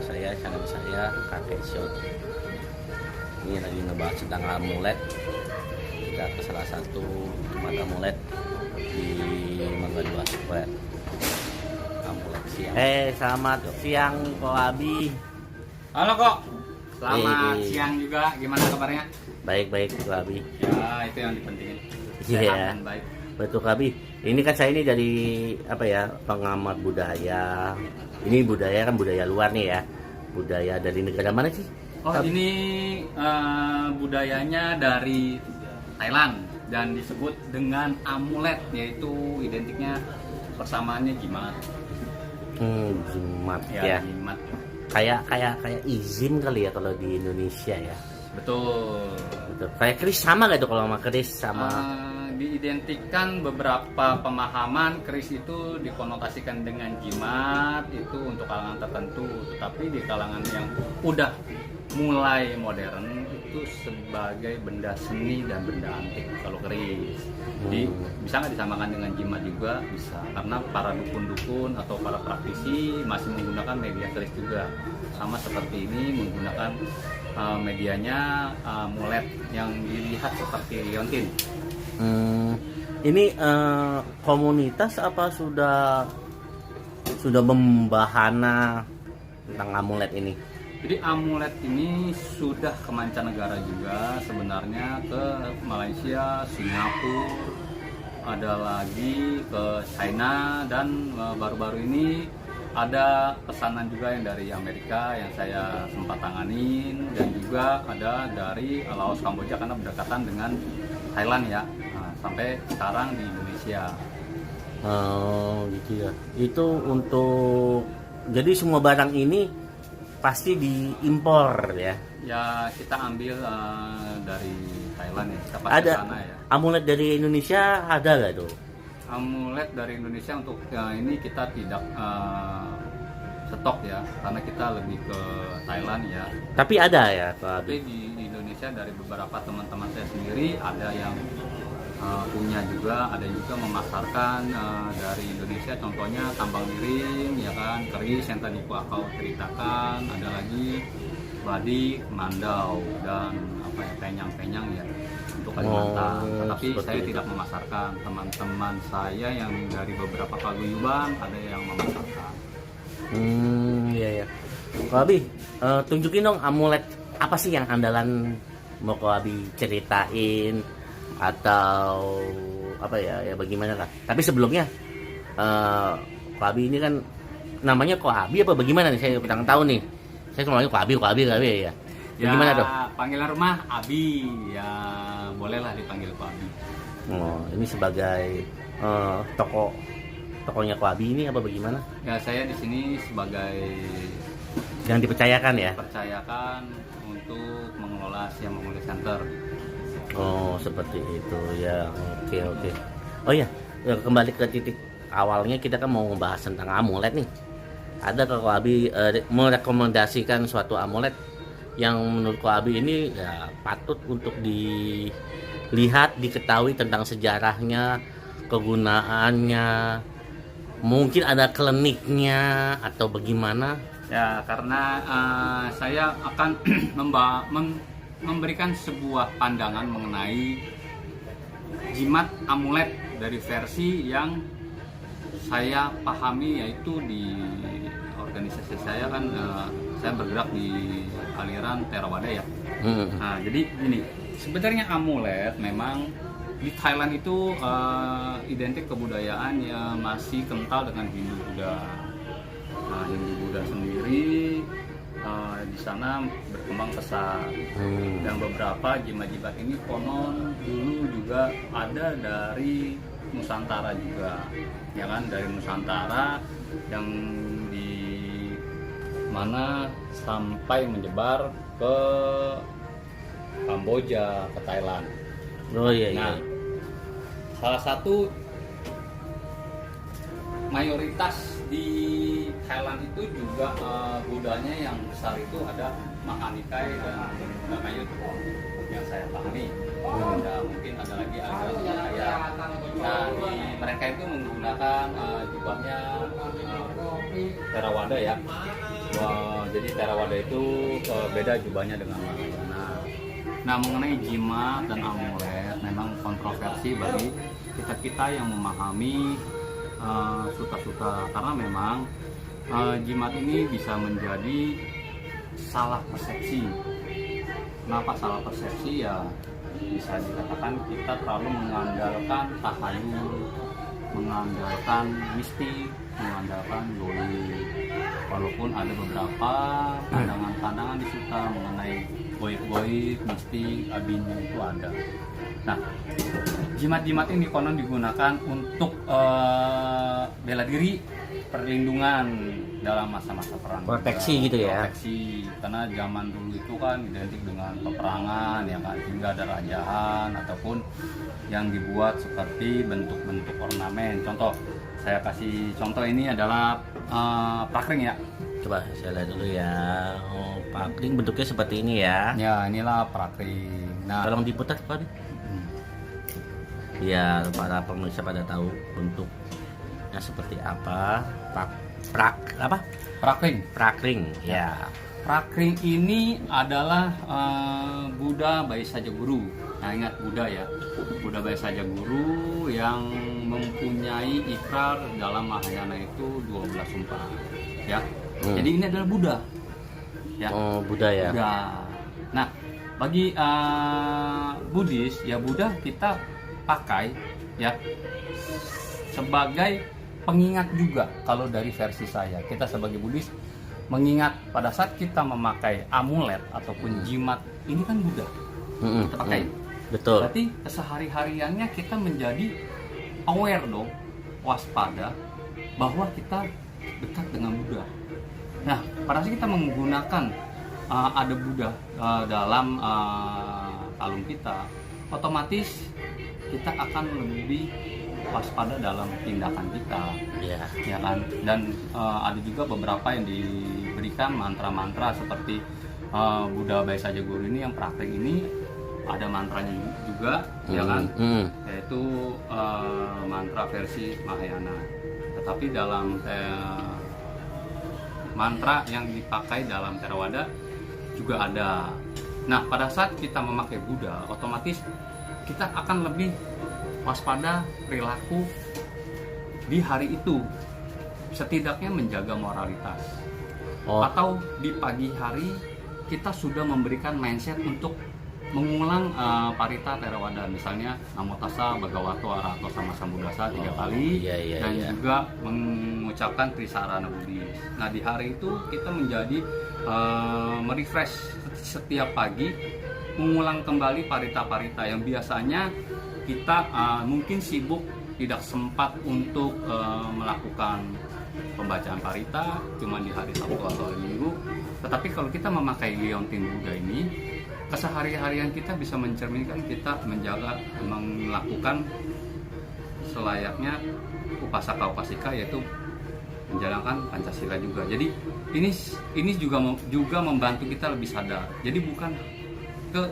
channel saya Kakek Shot. Ini lagi ngebahas tentang amulet. Kita ke salah satu tempat amulet di Mangga 2 Square. Amulet siang. Selamat siang Ko Abi. Halo kok. Selamat siang juga. Gimana kabarnya? Baik Ko Abi. Ya, itu yang dipentingin. Iya. Sehat dan baik. Betul Ko Abi. Ini kan saya ini dari pengamat budaya. Ini budaya kan budaya luar nih ya. Budaya dari negara mana sih? Oh, ini budayanya dari Thailand dan disebut dengan amulet, yaitu identiknya persamaannya jimat. Jimat ya. Jimat. Kayak izin kali ya kalau di Indonesia ya. Betul. Kayak keris sama gak tuh kalau sama keris sama? Diidentikan beberapa pemahaman keris itu dikonotasikan dengan jimat itu untuk kalangan tertentu, tetapi di kalangan yang udah mulai modern itu sebagai benda seni dan benda antik kalau keris. Jadi bisa nggak disamakan dengan jimat juga? Bisa, karena para dukun-dukun atau para praktisi masih menggunakan media keris juga, sama seperti ini menggunakan medianya amulet yang dilihat seperti liontin. Ini komunitas apa sudah membahana tentang amulet ini? Jadi amulet ini sudah ke mancanegara juga sebenarnya, ke Malaysia, Singapura, ada lagi ke China, dan baru-baru ini ada pesanan juga yang dari Amerika yang saya sempat tanganin, dan juga ada dari Laos, Kamboja karena berdekatan dengan Thailand ya. Sampai sekarang di Indonesia. Oh gitu ya. Itu untuk jadi semua barang ini pasti diimpor ya? Ya kita ambil dari Thailand ya. Kita Ada sana ya. Amulet dari Indonesia ada nggak tuh? Amulet dari Indonesia untuk ini kita tidak stok ya, karena kita lebih ke Thailand ya. Tapi ada ya Pak? Tapi di Indonesia dari beberapa teman-teman saya sendiri ada yang punya juga, ada juga memasarkan dari Indonesia, contohnya tambang miring ya kan, keris yang tadi kau ceritakan, ada lagi badik, mandau, dan penyang-penyang ya untuk Kalimantan. Tetapi saya tidak memasarkan. Teman-teman saya yang dari beberapa paguyuban ada yang memasarkan. Iya ya. Ko Abi, tunjukin dong amulet apa sih yang andalan, mau Ko Abi ceritain atau ya bagaimana lah. Tapi sebelumnya Ko Abi ini kan namanya Ko Abi apa bagaimana nih, saya kurang tahu nih. Saya cuma Ko Abi ya. Bagaimana Ya, tuh? panggilan rumah Abi ya, bolehlah dipanggil Ko Abi. Oh, ini sebagai tokonya Ko Abi ini apa bagaimana? Ya, saya di sini sebagai Yang dipercayakan ya? Dipercayakan untuk mengelola Siam Amulet Center. Oh, seperti itu ya. Oke. Oh ya, kembali ke titik awalnya, kita kan mau membahas tentang amulet nih. Ada Ko Abi merekomendasikan suatu amulet yang menurut Ko Abi ini ya patut untuk dilihat, diketahui tentang sejarahnya, kegunaannya. Mungkin ada kliniknya atau bagaimana? Ya, karena saya akan memberikan sebuah pandangan mengenai jimat amulet dari versi yang saya pahami, yaitu di organisasi saya kan saya bergerak di aliran Theravada ya. Nah, jadi gini, sebenarnya amulet memang di Thailand itu identik kebudayaan yang masih kental dengan Hindu-Buddha. Nah, Hindu-Buddha sendiri di sana berkembang pesat, dan beberapa jimat-jimat ini konon dulu juga ada dari Nusantara juga, ya kan, dari Nusantara yang di mana sampai menyebar ke Kamboja, ke Thailand. Oh iya. Nah, salah satu mayoritas di Thailand itu juga budanya yang besar itu ada Mahanikai dan Buddha Kayu yang saya pahami. Ada mungkin ada lagi ada Budaya. Nah, di mereka itu menggunakan jubahnya Theravada ya. jadi Theravada itu beda jubahnya dengan Mahayana. Nah, mengenai jimat dan amulet memang kontroversi bagi kita yang memahami suta-suta, karena memang jimat ini bisa menjadi salah persepsi. Kenapa salah persepsi? Ya bisa dikatakan kita terlalu mengandalkan tahayul, mengandalkan mistik, mengandalkan goib. Walaupun ada beberapa pandangan-pandangan di suta mengenai goib-goib, mistik, abinya itu ada. Nah, jimat-jimat ini konon digunakan untuk bela diri, perlindungan dalam masa-masa perang. Proteksi juga. gitu ya. Proteksi, karena zaman dulu itu kan identik dengan peperangan ya kan, hingga ada rajahan ataupun yang dibuat seperti bentuk-bentuk ornamen. Contoh, saya kasih contoh, ini adalah prakring ya. Coba saya lihat dulu ya. Oh, pakling bentuknya seperti ini ya. Ya, inilah prakring. Nah, Tolong diputar Pak. Ya, para pemirsa pada tahu bentuknya seperti apa. Apa? prakring. Prakring. Ya. Prakring ini adalah Buddha Baisajya Guru. Nah, ingat Buddha ya. Buddha Baisajya Guru yang mempunyai ikrar dalam Mahayana itu 12 sumpah. Ya. Jadi ini adalah Buddha. Ya. Oh, Buddha ya. Buddha. Nah, bagi Buddhis ya, Buddha kita pakai ya sebagai pengingat juga. Kalau dari versi saya, kita sebagai Buddhis mengingat pada saat kita memakai amulet ataupun jimat, ini kan Buddha kita pakai. Betul. Berarti kesehari-hariannya kita menjadi aware dong, waspada bahwa kita dekat dengan Buddha. Nah, pada saat kita menggunakan ada Buddha dalam kalung kita, otomatis kita akan lebih waspada dalam tindakan kita, ya kan. Dan ada juga beberapa yang diberikan mantra-mantra seperti Buddha Baisajya Guru ini, yang praktek ini ada mantranya juga, ya kan, yaitu mantra versi Mahayana. Tetapi dalam mantra yang dipakai dalam Theravada juga ada. Nah, pada saat kita memakai Buddha, otomatis kita akan lebih waspada perilaku di hari itu, setidaknya menjaga moralitas. Atau di pagi hari kita sudah memberikan mindset untuk mengulang parita Theravada, misalnya Namo Tassa Bhagavato Arahato Sama Sambuddhassa 3 kali, dan juga mengucapkan Trisarana Buddhis. Nah, di hari itu kita menjadi merefresh setiap pagi, mengulang kembali parita-parita yang biasanya kita mungkin sibuk, tidak sempat untuk melakukan pembacaan parita cuma di hari Sabtu atau hari Minggu. Tetapi kalau kita memakai Leontin Buddha ini, kesehari-harian kita bisa mencerminkan kita menjaga, melakukan selayaknya upasaka upasika, yaitu menjalankan Pancasila juga. Jadi ini juga membantu kita lebih sadar. Jadi bukan ke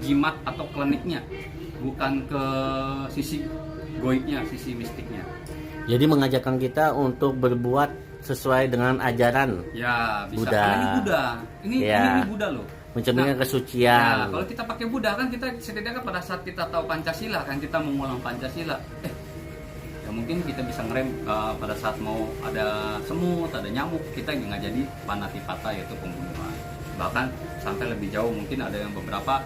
jimat atau kliniknya, bukan ke sisi goibnya, sisi mistiknya. Jadi mengajarkan kita untuk berbuat sesuai dengan ajaran Ya, bisa. Buddha. Karena ini Buddha. Ini Buddha loh. Mencerminkan Nah, kesucian. Ya, kalau kita pakai Buddha kan kita setidaknya pada saat kita tahu Pancasila kan, kita mengulang Pancasila. Ya mungkin kita bisa ngerem pada saat mau ada semut, ada nyamuk, kita nggak jadi panatipata, yaitu pembunuhan. Bahkan sampai lebih jauh, mungkin ada yang beberapa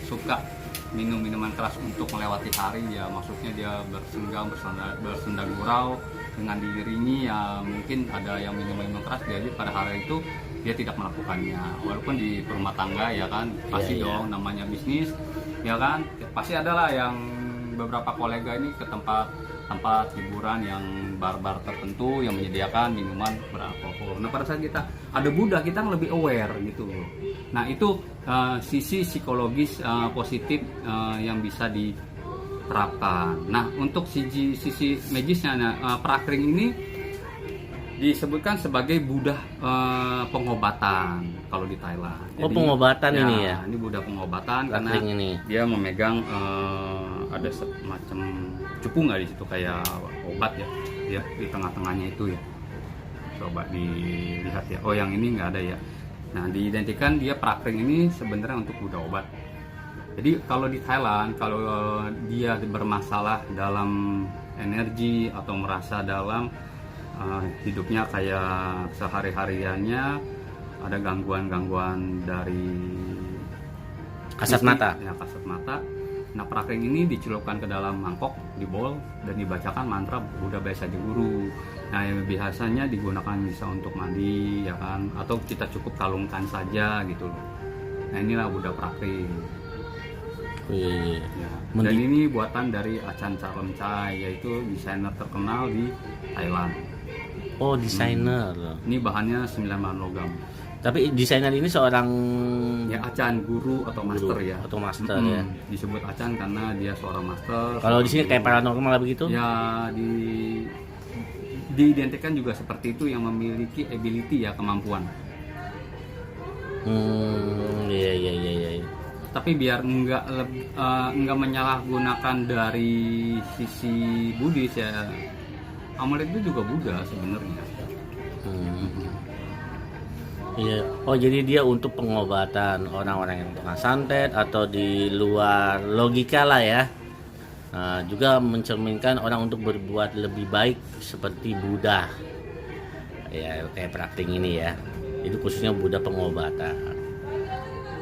suka minum minuman keras untuk melewati hari, ya maksudnya dia bersenggang, bersenda gurau dengan diiringi, ya mungkin ada yang minum keras, jadi pada hari itu dia tidak melakukannya. Walaupun di rumah tangga ya kan pasti dong, namanya bisnis ya kan, pasti adalah yang beberapa kolega ini ke tempat hiburan yang bar-bar tertentu yang menyediakan minuman beralkohol. Nah, pada saat kita ada Buddha, kita lebih aware gitu. Nah, itu sisi psikologis positif yang bisa diterapkan. Nah, untuk sisi magisnya, prakring ini disebutkan sebagai Buddha pengobatan kalau di Thailand. Jadi, pengobatan ini ya? Ini Buddha pengobatan karena ini. dia memegang ada semacam cupu nggak di situ, kayak obat ya, di tengah-tengahnya itu ya. coba dilihat ya. Oh, yang ini nggak ada ya. Nah, diidentikan dia prakring ini sebenarnya untuk Buddha obat. Jadi kalau di Thailand, kalau dia bermasalah dalam energi atau merasa dalam hidupnya kayak sehari-hariannya ada gangguan-gangguan dari Kasat mata. Ya, kasat mata. Nah, prakring ini dicelupkan ke dalam mangkok, di bowl, dan dibacakan mantra Buddha Baya Saja Guru. Nah, yang biasanya digunakan bisa untuk mandi, ya kan, atau kita cukup kalungkan saja gitu loh. Nah, inilah Buddha prakring. Wih. Ya. Dan ini buatan dari Achan Charlemchai, yaitu desainer terkenal di Thailand. Oh, desainer. Ini bahannya 9 bahan logam. Tapi desainer ini seorang Ya, Achan guru atau master ya. atau master ya. Disebut Achan karena dia seorang master. Kalau di sini kayak paranormal begitu? Ya, diidentikan juga seperti itu, yang memiliki ability ya, kemampuan. Iya iya iya iya. Tapi biar nggak menyalahgunakan dari sisi Buddhis ya, amulet itu juga Buddha sebenarnya. Iya. Oh, jadi dia untuk pengobatan orang-orang yang kena santet atau di luar logika lah ya. Nah, juga mencerminkan orang untuk berbuat lebih baik seperti Buddha. Ya, kayak praktik ini ya. Itu khususnya Buddha pengobatan.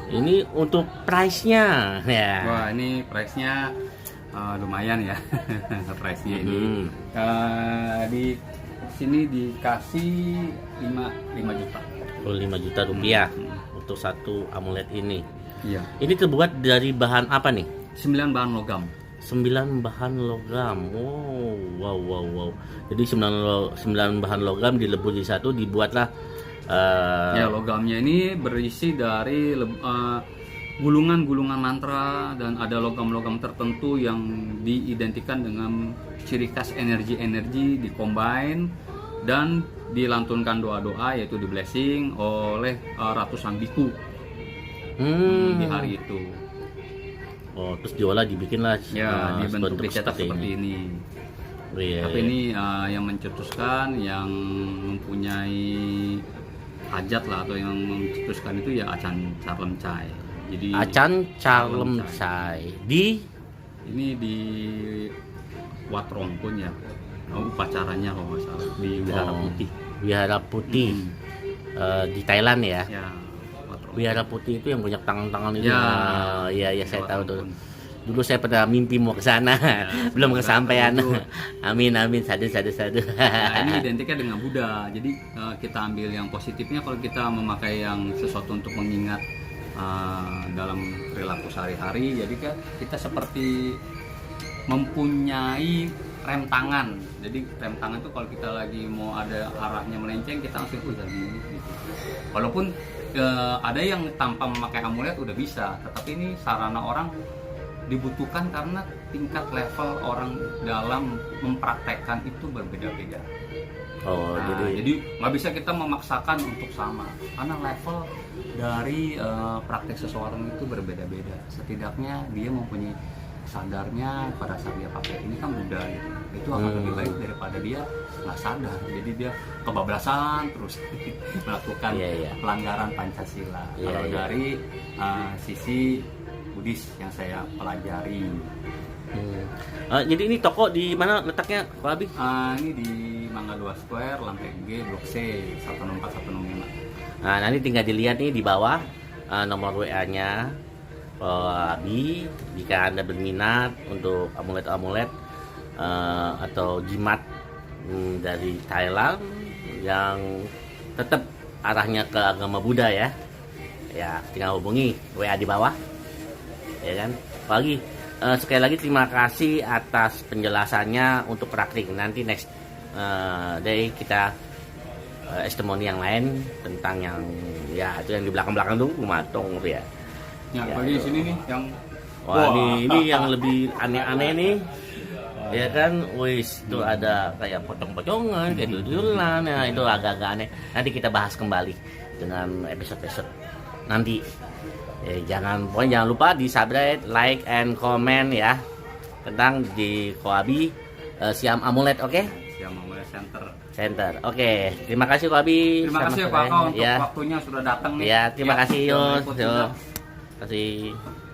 Ini untuk price-nya ya. Wah, ini price-nya lumayan ya. Price-nya ini. Di sini dikasih 5 juta. 5 juta rupiah untuk satu amulet ini. Iya. Ini terbuat dari bahan apa nih? 9 bahan logam. 9 bahan logam. Wow. Jadi 9 bahan logam dilebur di satu, dibuatlah ya, logamnya ini berisi dari gulungan-gulungan mantra, dan ada logam-logam tertentu yang diidentikan dengan ciri khas energi-energi dikombin dan dilantunkan doa-doa, yaitu di blessing oleh ratusan biku di hari itu. Oh, terus diolah dibikinlah Ya, dibentuk dicetak seperti ini. Iya, Tapi ini yang mencetuskan, yang mempunyai hajat lah, atau yang mencetuskan itu ya Achan Charlemchai. Jadi Achan Charlemchai di ini di Wat Rong pun ya, upacaranya kalau nggak salah di Wihara Putih. Wihara Putih di Thailand ya. Ya, Wat Rong. Wihara Putih itu yang banyak tangan-tangan itu. Ya, Iya saya Wat tahu Rong tuh. pun. Dulu saya pernah mimpi mau ke sana, belum kesampaian. Amin, sadu. Nah, ini identiknya dengan Buddha. Jadi kita ambil yang positifnya, kalau kita memakai yang sesuatu untuk mengingat dalam perilaku sehari-hari. Jadi kan kita seperti mempunyai rem tangan. Jadi rem tangan itu kalau kita lagi mau ada arahnya melenceng, kita langsung lagi gitu. Walaupun ada yang tanpa memakai amulet udah bisa, tetapi ini sarana orang dibutuhkan karena tingkat level orang dalam mempraktekkan itu berbeda-beda. Oh, jadi nggak bisa kita memaksakan untuk sama, karena level dari praktek seseorang itu berbeda-beda. Setidaknya dia mempunyai sadarnya pada saat dia pakai ini kan mudah gitu. Itu akan lebih baik daripada dia nggak sadar, jadi dia kebablasan terus melakukan pelanggaran Pancasila. Kalau dari sisi Buddhis yang saya pelajari. Jadi ini toko di mana letaknya, Pak Abi? Ini di Mangga 2 Square, lantai G, Blok C, 164-165. Nah, nanti tinggal dilihat nih di bawah nomor WA-nya Pak Abi. Jika Anda berminat untuk amulet-amulet atau jimat dari Thailand yang tetap arahnya ke agama Buddha ya, tinggal hubungi WA di bawah. Ya kan, pagi sekali lagi terima kasih atas penjelasannya untuk praktik. Nanti next day kita testimoni yang lain tentang yang itu yang di belakang tuh matong gitu ya. Bagi sini nih yang ini yang lebih aneh-aneh nih. Ya kan, wis itu ada kayak pocong-pocongan, kayak dudulan, itu agak-agak aneh. Nanti kita bahas kembali dengan episode-episode nanti. Jangan lupa di subscribe, like, and comment ya tentang di Koabi Siam Amulet, oke? Siam Amulet. Center. Center. Oke, terima kasih Ko Abi. Terima Selamat kasih sore. Pak Eko untuk Ya. waktunya sudah datang nih. Ya, terima kasih sudah Yus. ikut Yo. juga. Terima kasih.